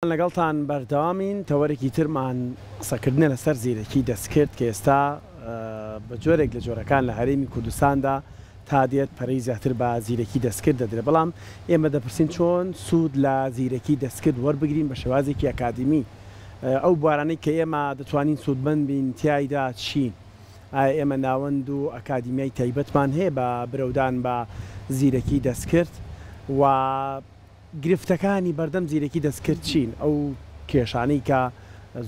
لەگەڵتان بەردەوامین تەوەرێکی ترمان قسەکردنە لەسەر زیرەکی دەستکرد کە ئێستا بە جۆرێک لە جۆرەکان لە هەرێمی کوردستاندا تا دێت پەرەی زیاتر بە زیرەکی دەستکرد دەدرێت، بەڵام ئێمە دەپرسین چۆن سوود لە زیرەکی دەستکرد وەربگرین بە شێوازێکی ئەکادیمی. ئەو بوارانەی کە ئێمە دەتوانین سوودمەند بین تیایدا چین؟ ئایا ئێمە ناوەند و ئەکادیمیای تایبەتمان هەیە بە برەودان بە زیرەکی دەستکرد و گرفتەکانی بەردەم زیرەکی دەستکرد چین؟ ئەو کێشانەی کە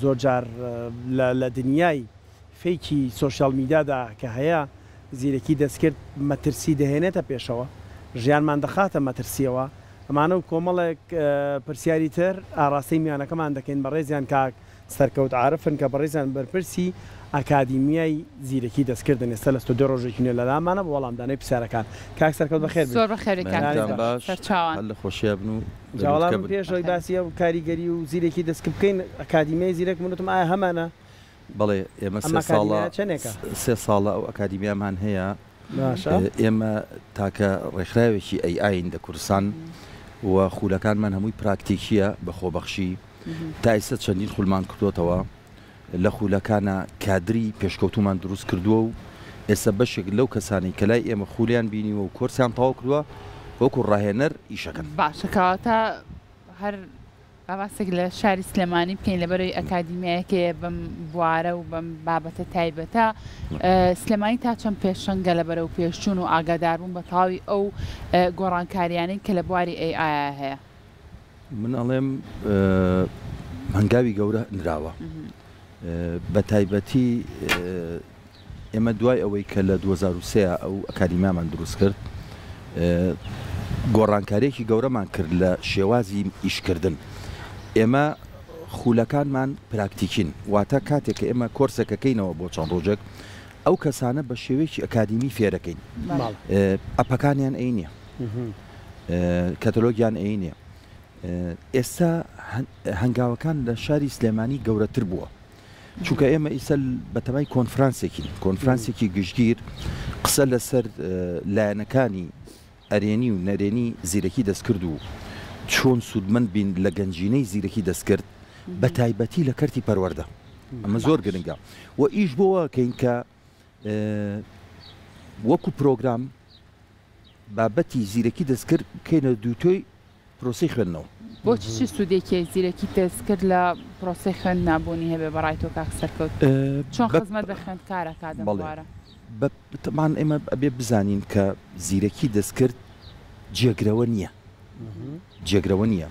زۆر جار لە دنیای فێکی سۆشیال میدیادا کە هەیە زیرەکی دەستکرد مەترسی دەهێنێتە پێشەوە، ژیانمان دەخاتە مەترسیەوە. ئەمانە و کۆمەڵێک پرسیاری تر ئاڕاستەی میوانەکەمان دەکەین بە ڕێزیان کاک سەرکەوت عارفن کە بە ڕێزیان بەرپرسی ئەکادیمیای زیرەکی دەستکردن ئێستا لە ستۆدیۆ ڕۆژێکی نوێ لەلامانە بە وەڵامدانەی پرسیارەکان. کاک سەرکەوت بەخێر بێت. زۆر بەخێرێکان لە خۆشیە بن و جاوەڵام پێشەوەی باسی ئەو کاریگەری و زیرەکی دەستکرد بکەین ئەکادیمیای زیرەک منوتم ئایا هەمانە؟ بەڵێ ئێمە سێ ساڵە ئەو ئەکادیمیامان هەیە. ئێمە تاکە ڕێکخراوێکی ئەیئین لە کوردستان و خولەکانمان هەمووی پراکتیکیە بە خۆبەخشی تا ئێستا چەندین خولمان کردوتەوە لە خولەکانە کادری پێشکەوتومان دروست کردووە و ئێستا بەشێک لەو کەسانی کە لای ئێمە خولیان بینیوە و کۆرسیان تەواو کردووە وەکو ڕاهێنەر ئیشەکەن. باشەکەواتە هەر باسێک لە شاری سلێمانی بکەین لەبەرەوەی ئەکادیمیایەکێ بەم بوارە و بەم بابەتە تایبەتە. سلێمانی تا چەند پێشەنگە لەبەرە و پێشچوون و ئاگاداربوون بە تەواوی ئەو گۆڕانکاریانەی کە لە بواری AI هەیە؟ من ئەڵێم هەنگاوی گەورە نراوە. بە تایبەتی ئێمە دوای ئەوەی کە لە 2023 ئەو ئەکادیمیامان دروست کرد گۆڕانکارێکی گەورەمان کرد لە شێوازی ئیشکردن. ئێمە خولەکانمان پراکتیکین، واتە کاتێک کە ئێمە کۆرسەکەکەینەوە بۆ چەند ڕۆژێک ئەو کەسانە بە شێوەیەکی ئەکادیمی فێرەکەین. ئەپەکانیان ئەی نییە، کەتەلۆگیان ئەی نییە. ئێستا هەنگاوەکان لە شاری سلێمانی گەورەتر بووە چونکە ئێمە ئیسە بەتەمای کۆنفرانسێکی گشتگیر قسە لەسەر لایەنەکانی ئەرێنی و نەرێنی زیرەکی دەستکرد و چۆن سوودمەند بین لە گەنجینەی زیرەکی دەستکرد بە تایبەتی لە کەرتی پەروەردە. ئەمە زۆر گرنگە و ئیش بۆەوە کەین کە وەکو پرۆگرام بابەتی زیرەکی دەستکرد بکەینە دووتۆی پرۆسی خوێندنەوە. بۆچی سوودێکی زیرەکی دەستکرد لە پرۆسی خوێند نابوونی هەبێ بەڕای تۆ کاک سەرکەوت؟ چۆن خزمەت بە خوێندکارە کادەم بوارە؟ بەتەمان ئێمە ئەبێ بزانین کە زیرەکی دەستکرد جێگرەوە نییە،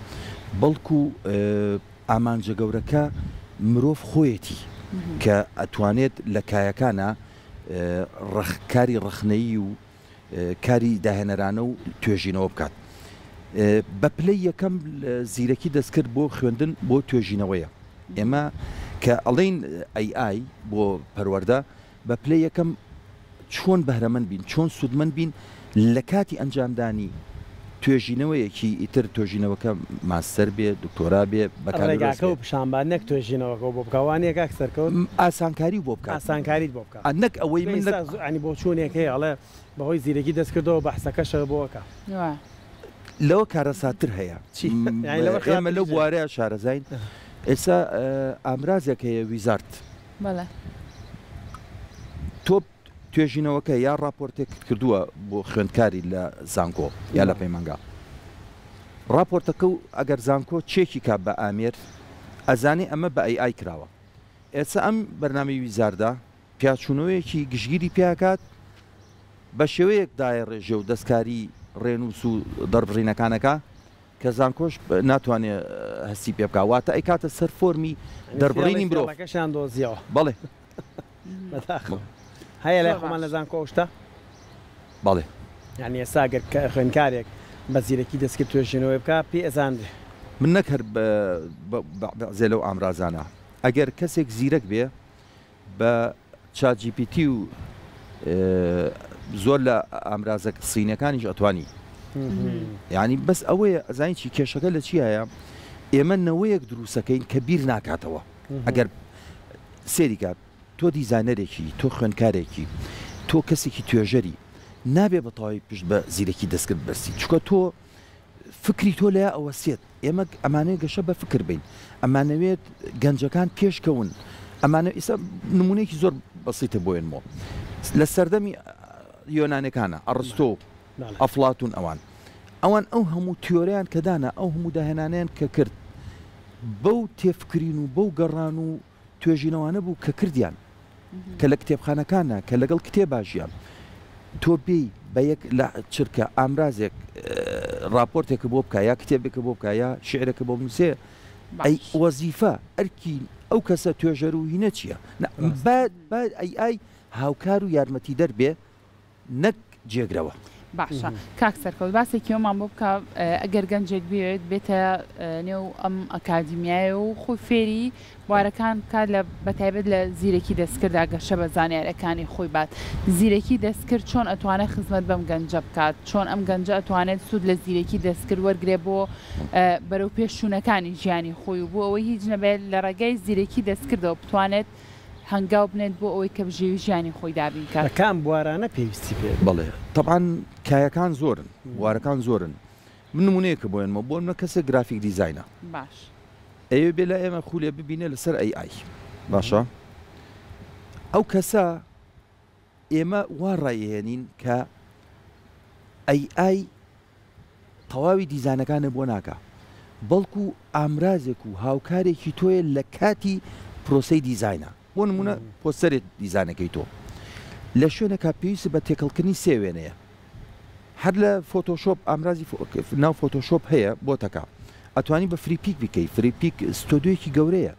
بەڵکو ئامانجە گەورەکە مرۆڤ خۆیەتی کە ئەتوانێت لە کایەکانە کاری ڕخنەیی و کاری داهێنەرانە و توێژینەوە بکات. بە پلەی یەکەم زیرەکی دەستکرد بۆ خوێندن بۆ توێژینەوەیە. ئێمە کە ئەڵێن AI بۆ پەروەردە بە پلەی یەکەم چۆن بەهرەمەند بین، چۆن سوودمەند بین لە کاتی ئەنجامدانی توێژینەوەیەکی ئیتر توێژینەوەکە ماستەر بێ دکتۆرا بێ بەکارێگاکە و پشانبان نەک توێژینەوەکە بۆ بکەوانەیە کاک سەرکەوت ئاسانکاری بۆ بکات، ئاسانکاریت بۆ بکات، نەک ئەوەی من ینی بۆ چوونێکەیە ئەڵێ بەهۆی زیرەکی دەستکردەوە بەحسەکەشە بۆکە لەوە کارەساتر هەیە. ئێمە لەو بوارەیە شارەزین ئێستا ئامرازێک هەیە ویزارد تۆ توێژینەوەکە یا راپۆرتێک کردووە بۆ خوێندکاری لە زانکۆ یا لە پەیمانگا راپۆرتەکە و ئەگەر زانکۆ چێکی کا بە ئامێر ئەزانێ ئەمە بە AI کراوە. ئێستا ئەم بەرنامەی ویزاردا پیاچوونەوەیەکی گشتگیری پیاکات بە شێوەیەک دایە ڕێژێ و دەستکاری ڕێنووس و دەربڕینەکانەکە کە زانکۆش ناتوانێت هەستی پێ بکە، واتە ئەی کاتە سەر فۆرمی دەربڕینی مرۆڤەکەشان دۆزیەوە. بەڵێ هەیە لای خۆمان لە زانکۆ شتە؟ بەڵێ یعنی ئێستا ئەگەر خوێندکارێک بە زیرەکی دەستکرد توێژینەوەی بکە پێ ئەزاندێ. من نەک هەر بەعزێ لەو ئامرازانە ئەگەر کەسێک زیرەک بێ بە ChatGPT و زۆر لە ئامرازە سینەکانیش ئەتوانی، یعنی بەس ئەوەیە ئەزانین چی کێشەکە لە چی هەیە؟ ئێمە نەوەیەک دروستەکەین کە بیر ناکاتەوە. ئەگەر سێری کات تۆ دیزانەرێکی، تۆ خوێندکارێکی، تۆ کەسێکی توێژەری نابێ بە تەواوی پشت بە زیرەکی دەستکرد بەرسی، چکە تۆ فکری تۆ لە ئەوەسێت ئێمە ئەمانەیە گەشە بە فکر بین ئەمانەوێت گەنجەکان پێشکەون ئەمانە ئێستا نمونەیەکی زۆر بەسیتە بۆێنمەوە لە سەردەمی یۆنانەکانە ئەڕستۆ ئەفلاتون ئەوان ئەو هەموو تیۆریان کە دانا ئەو هەموو داهێنانیان کە کرد بەو تێفکرین و بەو گەڕان و توێژینەوانە بوو کە کردیان کە لە کتێبخانەکانە کە لەگەڵ کتێباژیان تۆ بێ بە یەک لە چرکە ئامرازێک راپۆرتێکە بۆ بکە یا کتێبێکە بۆ بکە یا شعرێکە بۆ نووسێ ئەی وەزیفە ئەرکی ئەو کەسە توێژەر و هینە چییە ئەی هاوکار و یارمەتی دەربێ نەک جێگرەوە باشە کاک سەرکەوت باسێکی ئەومان بۆ بکە ئەگەر گەنجێک بێت بێتە نێو ئەم ئەکادیمیایە و خۆی فێری بوارەکان کات لە بەتایبەت لە زیرەکی دەستکردا گەشە بە زانیارەکانی خۆی بات زیرەکی دەستکرد چۆن ئەتوانێت خزمەت بەم گەنجە بکات چۆن ئەم گەنجە ئەتوانێت سوود لە زیرەکی دەستکرد وەرگێ بۆ بەرەو پێشچوونەکانی ژیانی خۆی و بۆ ئەوەی هیچ نەبێت لە ڕێگای زیرەکی دەستکردەوە بتوانێت هەنگاو بنێت بۆ ئەوەی کە بژێوی ژیانی خۆی دابین کات کام بوارانە پێویستی پێ بڵێ طبعاً کایەکان زۆرن بوارەکان زۆرن من نمونەیەکە بۆێنمە بۆ منە کەسە گرافیک دیزاینە باش ئەوێ بێ لە ئێمە خولێ ببینێ لەسەر ئەی باشە ئەو کەسە ئێمە وا ڕایهێنین کە ئەی تەواوی دیزانەکانە بۆ ناکە بەڵکو ئامرازێک و هاوکارێکی تۆیە لە کاتی پرۆسەی دیزاینە بۆ نمونە پۆستەرێت دیزانەکەی تۆ لە شوێنەکە پێویستە بە تێکەڵکردنی سێ وێنەیە هەر لە فۆتۆشۆپ ئامرازی ناو فۆتۆشۆپ هەیە بۆ تەکا ئەتوانی بە فریپیک بکەی فریپیک ستۆدیۆیەکی گەورەیە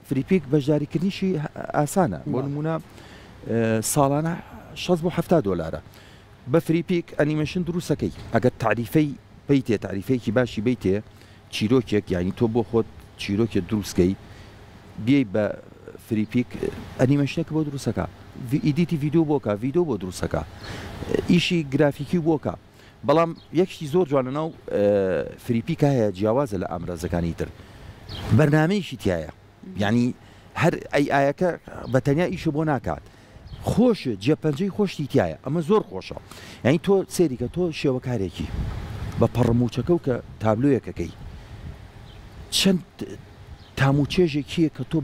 فریپیک بەشداریکردنیشی ئاسانە بۆ نمونە ساڵانە 6 بۆ 70 دۆلارە بە فریپیک ئەنیمەشن دروستەکەی ئەگەر تعریفەی بیتێ تعریفەیەکی باشی بیتێ چیرۆکێک یعنی تۆ بۆ خۆت چیرۆکێک دروستکەی بیای بە فریپیک ئەنیمەشنێک بۆ دروستەکە ئیدیتی ڤیددیو بۆکە ڤیددیو بۆ دروستەکە ئیشی گرافیکی بۆکە بەڵام یەکشی زۆر جوانە ناو فریپیک هەیە جیاوازە لە ئامرازەکانی تر بەرنامەیەشی تایە یعنی هەر ئایەکە بەتەنیا ئیشە بۆ ناکات خۆشە جێپەنجەی خۆشتی تایە ئەمە زۆر خۆشە یعنی تۆ سێریکە تۆ شێوەکارێکی بە پەڕموچەکە و کە تابلۆیەکەکەی چەند تاموچێژێکیە کە تۆ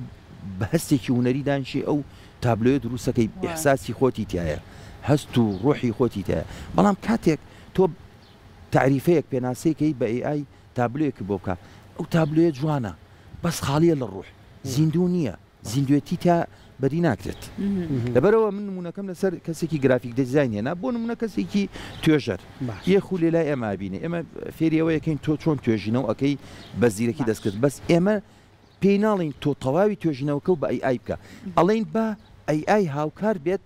بە هەستێکی هوەری دانیشی ئەو تابلۆیە دروستەکەی ئیحساسی خۆتی تایە هەست و ڕۆحی خۆتی تایە بەڵام کاتێک تۆ تعریفەیەک پێناسەیەکەی بە ئای تابلۆیەک بۆ بکە ئەو تابلۆیە جوانە بەس خاڵیە لە ڕۆح زیندوو نییە زیندوێتی تا بەری ناکرێت لەبەرەوە من نمونونەکەم لەسەر کەسێکی گرافیک دەزیین هێنا بۆ نمونە کەسێکی توێژەر یە خولی لای ئێمە بینێ ئێمە فێریەوە یەکەین تۆ چۆن توێژینەوە ئەەکەی بە زیرەکی دەستکرد بەس ئێمە پێی ناڵین تۆ تەواوی توێژینەوەکە و بە ئای بکە ئەڵێن بە ئای هاوکار بێت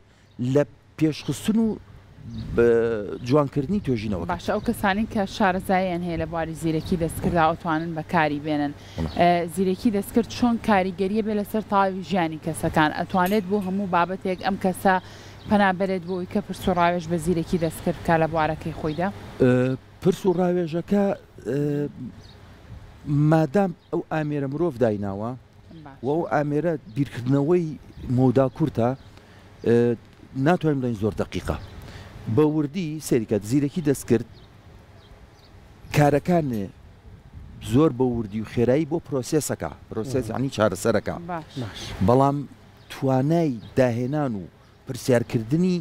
لە پێشخستن و جوانکردنی توێژینەوە باشە ئەو کەسانی کە شارەزاییان هەیە لە بواری زیرەکی دەستکردا ئەوتوانن بەکاری بێنن زیرەکی دەستکرد چۆن کاریگەریە بێ لەسەر تاوی ژیانی کەسەکان ئەتوانێت بۆ هەموو بابەتێک ئەم کەسە پەنابەرێت بۆی کە پرس و ڕاوێژ بە زیرەکی دەستکرد کا لە بوارەکەی خۆیدا پرس و ڕاوێژەکە مادام ئەو ئامێرە مرۆڤ دایناوە و ئەو ئامێرە بیرکردنەوەی مۆدا کورتە ناتوانین بڵین زۆر دقیقە بە وردی سەریکات زیرەکی دەستکرد کارەکان زۆر بە وردی و خێرایی بۆ پرۆسێسەکە پرۆسێس عنی چارەسەرەکە بەڵام توانای داهێنان و پرسیارکردنی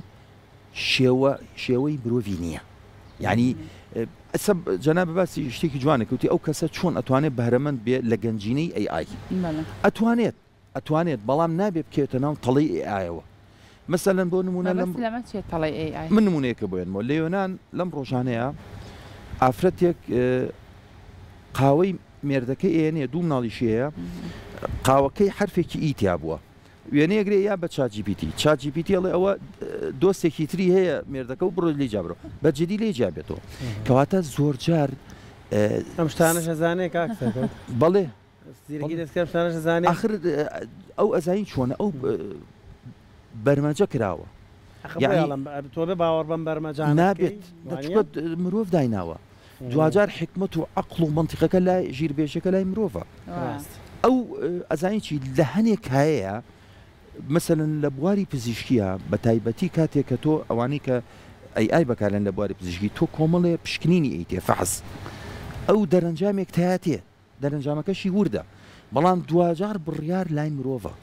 شێوەی مرۆڤی نییە یعنی جەناب باسی شتێکی جوانە کەوتی ئەو کەسە چۆن ئەتوانێت بەهرەمەند بێ لە گەنجینەی ئای ئەتوانێت بەڵام نابێت بکێتە ناو تەڵی ئایەوە مثلەن بۆ نمونە من نمونەیەکە بۆێنەوە لە یۆنان لەم ڕۆژانەیە ئافرەتێک قاوەی مێردەکەی ئێنێ دوو مناڵیشی هەیە قاوەکەی حرفێکی ئیتیا بووە وێنەیەگرێ یا بە چاجیپیتی ئەڵێ ئەوە دۆستێکی تری هەیە مێردەکە و بڕۆ لێ جابرەوە بەجددی لێ جابێتەوە کەواتە زۆر جار ئەم شتانە شەزانێ کاکسەکە بەڵێ آخر ئەو ئەزایی چۆنە ئەو بەرمەجە کراوە تۆ بێ باوەڕ بەم بەرمەجان نابێت دەچێت مرۆڤ دایناوە دوجار حکمت و عقل و منطقەکە لای ژیربێژەکە لای مرۆڤە ئەو ئەزانیی لە هەنێک هەیە مثلەن لە بواری پزیشکیە بە تایبەتی کاتێک کە تۆ ئەوانەی کە ئای بەکارن لە بواری پزیشکی تۆ کۆمەڵێ پشکنینی ئەیتێ فەحس ئەو دەرەنجامێک تایاتێ دەرەنجامەکەشی وردە بەڵام دوجار بڕیار لای مرۆڤە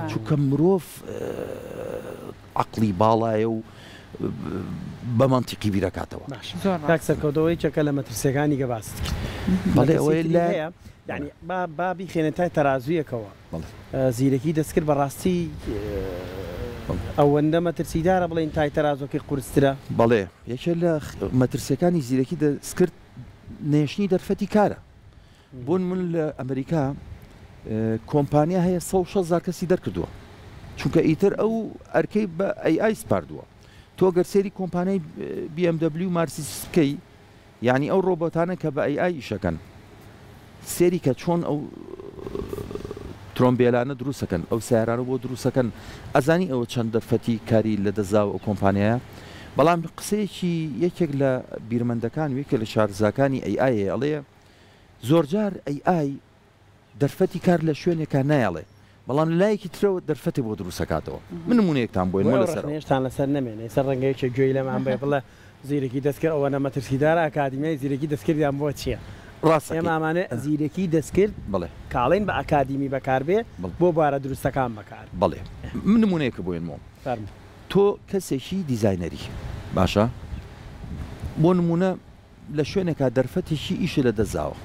چونکە مرۆڤ عقلی باڵایە و بە منتیقی بیرەکاتەوە کاکسەرکەوتەوەی چەکە لە مەترسیەکانی گەباست بەڵێ ئەوەی لە یعنی بابی خێنەتای تەرازویەکەوە زیرەکی دەستکرد بەڕاستی ئەوەندە مەترسیدارە بڵێن تای تەرازۆکەی قورسترە بەڵێ یەکێ لە مەترسیەکانی زیرەکی دەستکرد نێشتنی دەرفەتی کارە بۆن من لە ئەمریکا کۆمپانیا هەیە 160,000 کەسی دەرکردووە چونکە ئیتر ئەو ئەرکەی بە AI سپاردووە تۆ گەر سێری کۆمپانیای BMW و مارسیدس بکەی یعنی ئەو ڕۆبۆتانە کە بە AI ئیشەکەن سێری کە چۆن ئەو ترۆمبیلانە دروستەکەن ئەو سیارانە بۆ دروستەکەن ئەزانی ئەوە چەند دەرفەتی کاری لە دەزاوە ئەو کۆمپانیایە بەڵام قسەیەکی یەکێک لە بیرمەندەکان وێکە لە شارزاکانی AI ئەڵێ زۆرجار AI دەرفەتی کار لە شوێنێکە نایڵێ بەڵام لایەکی ترەوە دەرفەتی بۆ دروستەکاتەوە من نمونەیەکتان بۆین هێشتان لەسەر نامێنێ سەر ڕەنگەیەکی گوێی لەمان بێ بڵێ زیرەکی دەستکرد ئەوە نەمەترسیدارە ئەکادیمیای زیرەکی دەستکردیان بۆ چییە؟ ڕاست ئێمامانێ زیرەکی دەستکرد بڵێ کاڵین بە ئەکادیمی بەکاربێ بۆ بوارە دروستەکان بەکار بڵێ من نمونەیەکە بۆێنمەوە تۆ کەسێکی دیزاینەری باشە بۆ نمونە لە شوێنێکا دەرفەتێکی ئیشە لە دەزاوە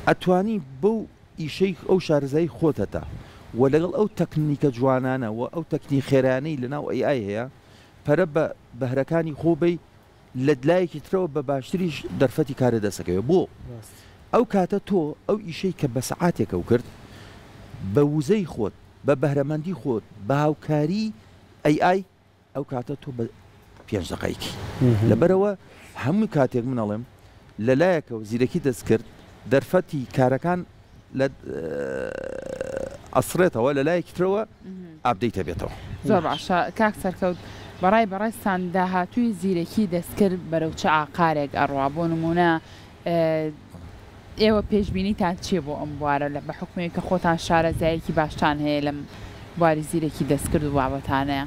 ئەتوانی بەو ئیشەی ئەو شارزایی خۆتەتا و لەگەڵ ئەو تەکنیکە جوانانە و ئەو تەکنی خێرانەی لەناو AI هەیە پەرە بە بەهرەکانی خۆبەی لە لایەکی ترەوە بە باشتریش دەرفەتی کارە دەسەکەوێت بۆ ئەو کاتە تۆ ئەو ئیشەی کە بە سەعاتێکە و کرد بە وزەی خۆت بە بەهرەمەندی خۆت بە هاوکاری AI ئەو کاتە تۆ بە 5 دقایکی لەبەرەوە هەمووی کاتێک منەڵێم لەلایەکەوە زیرەکی دەستکرد دەرفەتی کارەکان لە ئەسرێتەوە لە لایەکی ترەوە ئابدەیتە بێتەوە زۆر باشە کاک سەرکەوت بەڕای بەڕێستان داهاتووی زیرەکی دەستکرد بەرەو چه ئاقارێک ئەڕوا بۆ نمونە ئێوە پێشبینیتان چیە بۆ ئەم بوارە لە بە حکومەیە کە خۆتان شارەزایەکی باشتان هەیە لەم بواری زیرەکی دەستکرد و بابەتانەیە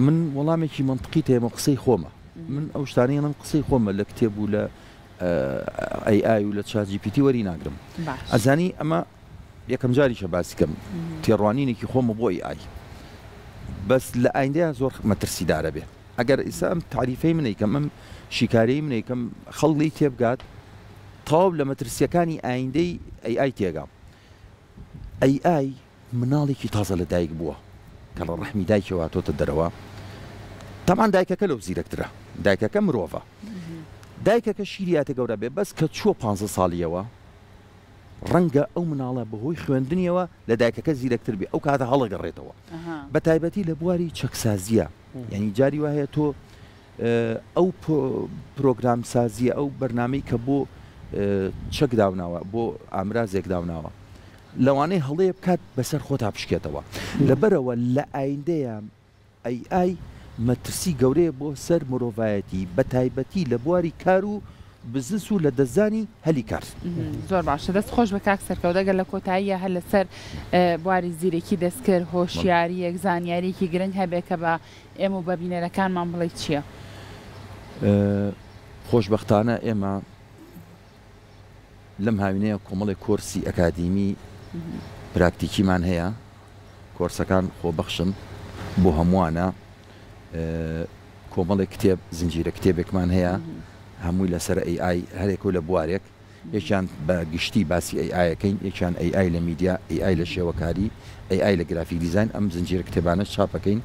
من وەڵامێکی منطقی تێمە قسەی خۆمە من ئەو شتانەیەڵم قسەی خۆمە لە کتێب و لە AI و لە ChatGPT وەری ناگرم ئەزانی ئەمە یەکەم جاریشە باسیکەم تێڕوانینێکی خۆمە بۆ AI بەس لە ئایندەیە زۆر مەترسیدارە بێ ئەگەر ئیسا ئەم تعریفەی منەیکەم ئەم شیکارەی منەیکەم خەڵی تێبگات تەواو لە مەترسیەکانی ئایندەی AI تێگام AI مناڵێکی تازە لە دایک بووە کە لە ڕەحمی دایکەوە هاتۆتە دەرەوە تەمان دایکەکە لەو زیرەکترە دایکەکە مرۆڤە دایکەکە شیریاتە گەورە بێ بەس کە چوە 15 ساڵیەوە ڕەنگە ئەو مناڵە بەهۆی خوێندنیەوە لە دایکەکە زیرەکتر بێ ئەو کاتە هەڵەگەڕێتەوە بە تایبەتی لە بواری چەکسازیە یعنی جاری وایە تۆ ئەو پرۆگرام سازیە ئەو بەرنامەی کە بۆ چەک داوناوە بۆ ئامرازێک داوناوە لەوانەیە هەڵەیە بکات بەسەر خۆتا بشکێتەوە لەبەرەوە لە ئایندەیە AI مەترسی گەورەیە بۆ سەر مرۆڤایەتی بە تایبەتی لە بواری کار و بزنس و لە دەزانی هەلی کار زۆر باشە دەست خۆش بە کاک سەرکەوت دەگەر لە کۆتاییە هەر لەسەر بواری زیرەکی دەستکرد هۆشیاریەک زانیاریەکی گرنگ هەبێت کە بە ئێمە و بەبینەرەکانمان بڵێ چییە؟ خۆشبەختانە ئێمە لەم هاوینەیە کۆمەڵی کۆرسی ئەکادیمی پراکتیکیمان هەیە کۆرسەکان خۆبەخشن بۆ هەمووانە کۆمەڵی کتێب زنجیرە کتێبێکمان هەیە هەمووی لەسەر AI هەرێک و لە بوارێک یەکیان بە گشتی باسی AIەکەین یەکیان AI لە میدیا AI لە شێوەکاری AI لە گرافیک دیزاین ئەم زنجیرە کتێبانە چاپەکەین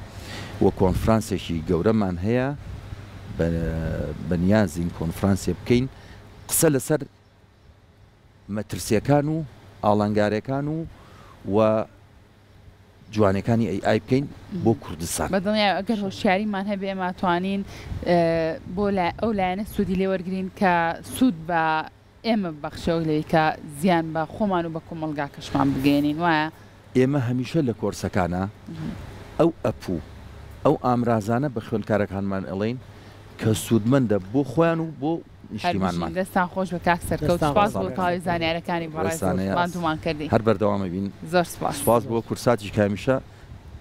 وە کۆنفرانسێکی گەورەمان هەیە بەنیازین کۆنفرانسێ بکەین قسە لەسەر مەترسیەکان و ئاڵنگارەکان و جوانەکانی AI بکەین بۆ کوردستان بەدڵنیای ئەگەر هۆشیاریمان هەبێ ئەماتوانین بۆ ئەو لایەنە سوودی لێ وەرگین کە سوود بە ئێمە بەخشەوە لەوەی کە زیان بە خۆمان و بە کۆمەلگاکەشمان بگەێنین وایە ئێمە هەمیشە لە کۆرسەکانە ئەو ئەپوو ئەو ئامرازانە بە خوێندکارەکانمان ئەڵێن کە سوودمەندە بۆ خۆیان و بۆ نیشتیمانمان دەستان خۆش بە کاک سەرکەوت سپاس بۆ تاوی زانیارەکانی بەڕێزمانتومان کردی هەر بەردەوامە بین زۆر سپاس بۆ کورساتی کامیشە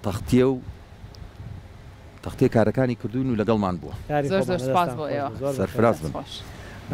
تەختیە و تەختەی کارەکانی کردوون و لەگەڵمان بووە زۆر سپاس بۆ ئێوە سەرفراز بن.